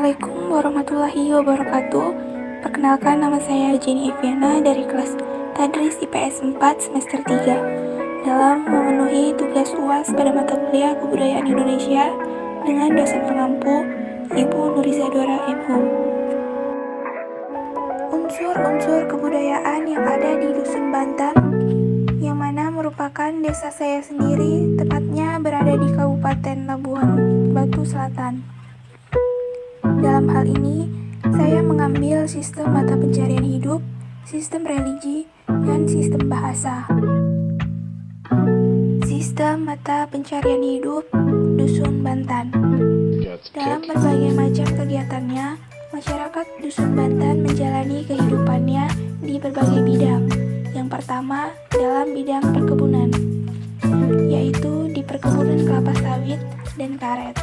Assalamualaikum warahmatullahi wabarakatuh. Perkenalkan, nama saya Jenny Eviana dari kelas Tadris IPS 4 semester 3. Dalam memenuhi tugas UAS pada mata kuliah Kebudayaan Indonesia dengan dosen pengampu Ibu Nuriza Dora Ibu. Unsur-unsur kebudayaan yang ada di Dusun Bantan, yang mana merupakan desa saya sendiri, tepatnya berada di Kabupaten Labuhan Batu Selatan. Dalam hal ini, saya mengambil sistem mata pencarian hidup, sistem religi, dan sistem bahasa. Sistem mata pencarian hidup Dusun Bantan. Dalam berbagai macam kegiatannya, masyarakat Dusun Bantan menjalani kehidupannya di berbagai bidang. Yang pertama, dalam bidang perkebunan, yaitu di perkebunan kelapa sawit dan karet.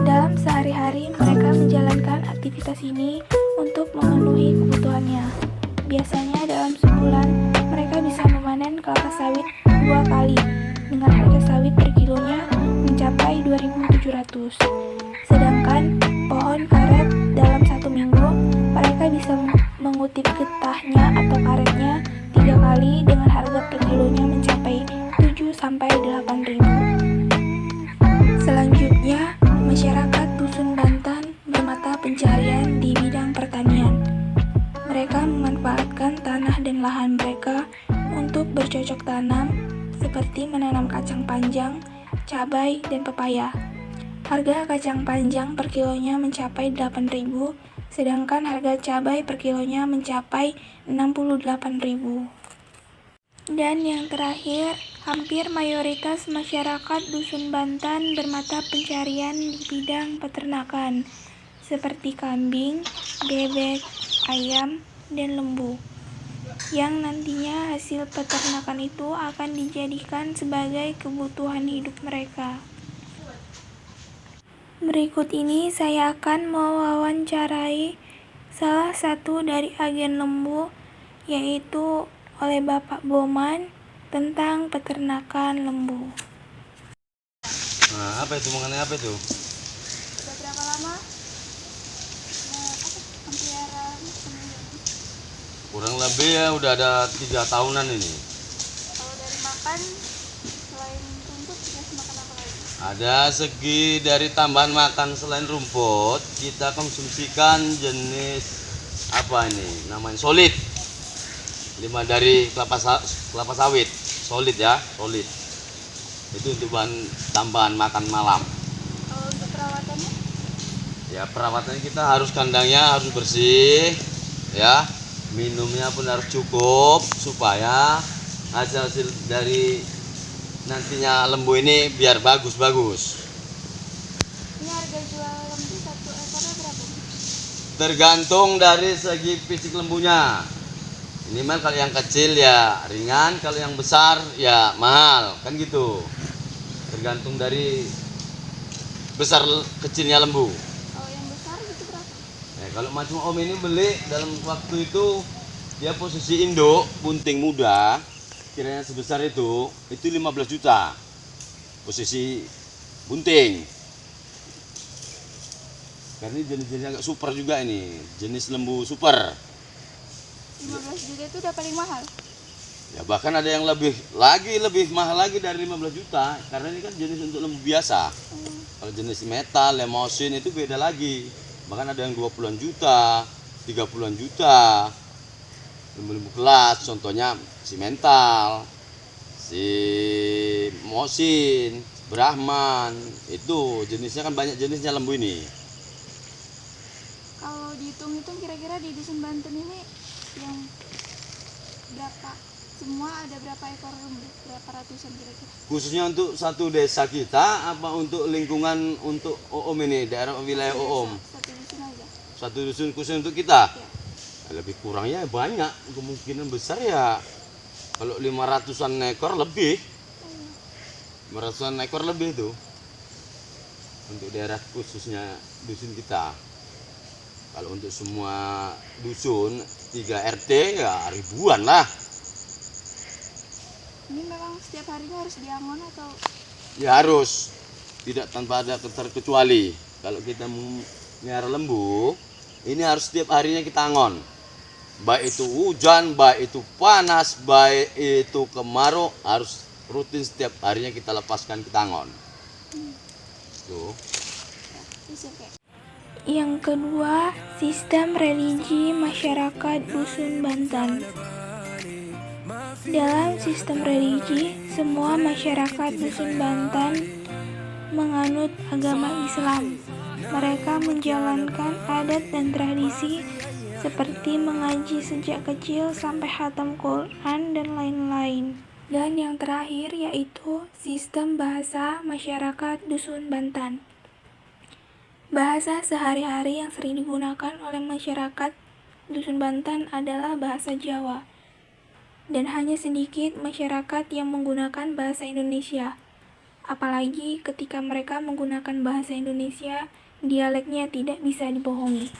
Dalam sehari-hari, mereka menjalankan aktivitas ini untuk memenuhi kebutuhannya. Biasanya dalam sebulan, mereka bisa memanen kelapa sawit 2 kali, dengan harga sawit per kilonya mencapai 2.700. Sedangkan pohon karet dalam 1 minggu, mereka bisa mengutip getahnya atau karetnya 3 kali dengan harga per kilonya mencapai 7-8.000. Selanjutnya, masyarakat Dusun Bantan bermata pencarian di bidang pertanian. Mereka memanfaatkan tanah dan lahan mereka untuk bercocok tanam, seperti menanam kacang panjang, cabai, dan pepaya. Harga kacang panjang per kilonya mencapai 8.000, sedangkan harga cabai per kilonya mencapai 68.000. Dan yang terakhir, hampir mayoritas masyarakat Dusun Bantan bermata pencarian di bidang peternakan, seperti kambing, bebek, ayam, dan lembu, yang nantinya hasil peternakan itu akan dijadikan sebagai kebutuhan hidup mereka. Berikut ini saya akan mewawancarai salah satu dari agen lembu, yaitu oleh Bapak Boman, tentang peternakan lembu. Nah, apa itu mengenai apa itu? Sudah berapa lama pemeliharaan lembu? Kurang lebih ya udah ada 3 tahunan ini. Kalau dari makan, selain rumput dikasih makan apa lagi? Ada segi dari tambahan makan selain rumput, kita konsumsikan jenis apa ini? Namanya solid. 5 dari kelapa sawit, solid ya, solid. Itu untuk bahan tambahan makan malam. Kalau untuk perawatannya? Ya perawatannya kita harus kandangnya harus bersih, ya. Minumnya pun harus cukup supaya hasil dari nantinya lembu ini biar bagus-bagus. Ini harga jual lembu 1 ekornya berapa? Tergantung dari segi fisik lembunya. Ini mah kalau yang kecil ya ringan, kalau yang besar ya mahal, kan gitu. Tergantung dari besar kecilnya lembu. Kalau yang besar gitu berapa? Kalau macam om ini beli dalam waktu itu dia posisi induk bunting muda, kiranya sebesar itu 15 juta. Posisi bunting. Karena ini jenis-jenis agak super juga ini, jenis lembu super. 15 juta itu udah paling mahal? Ya bahkan ada yang lebih mahal lagi dari 15 juta karena ini kan jenis untuk lembu biasa. Kalau jenis metal, lemosin itu beda lagi. Bahkan ada yang 20-an juta, 30-an juta. Lembu-lembu kelas contohnya si mental, si mosin, Brahman. Itu jenisnya kan banyak jenisnya lembu ini. Kalau dihitung-hitung kira-kira di Dusun Banten ini yang berapa, semua ada berapa ekor lembu, berapa ratusan kira-kira? Khususnya untuk satu desa kita apa untuk lingkungan untuk OOM ini, daerah wilayah OOM? Satu dusun aja. Satu dusun khusus untuk kita? Ya. Lebih kurangnya banyak, kemungkinan besar ya kalau 500-an ekor lebih. 500-an ekor lebih itu untuk daerah khususnya dusun kita. Kalau untuk semua dusun 3 RT ya ribuan lah. Ini memang setiap harinya harus diangon atau? Ya harus, tidak tanpa ada terkecuali. kalau kita melihara lembu, ini harus setiap harinya kita angon. Baik itu hujan, baik itu panas, baik itu kemarau, harus rutin setiap harinya kita lepaskan, kita angon. Tuh. Yang kedua, sistem religi masyarakat Dusun Bantan. Dalam sistem religi, semua masyarakat Dusun Bantan menganut agama Islam. Mereka menjalankan adat dan tradisi seperti mengaji sejak kecil sampai khatam Quran dan lain-lain. Dan yang terakhir yaitu sistem bahasa masyarakat Dusun Bantan. Bahasa sehari-hari yang sering digunakan oleh masyarakat Dusun Bantan adalah bahasa Jawa. Dan hanya sedikit masyarakat yang menggunakan bahasa Indonesia. Apalagi ketika mereka menggunakan bahasa Indonesia, dialeknya tidak bisa dibohongi.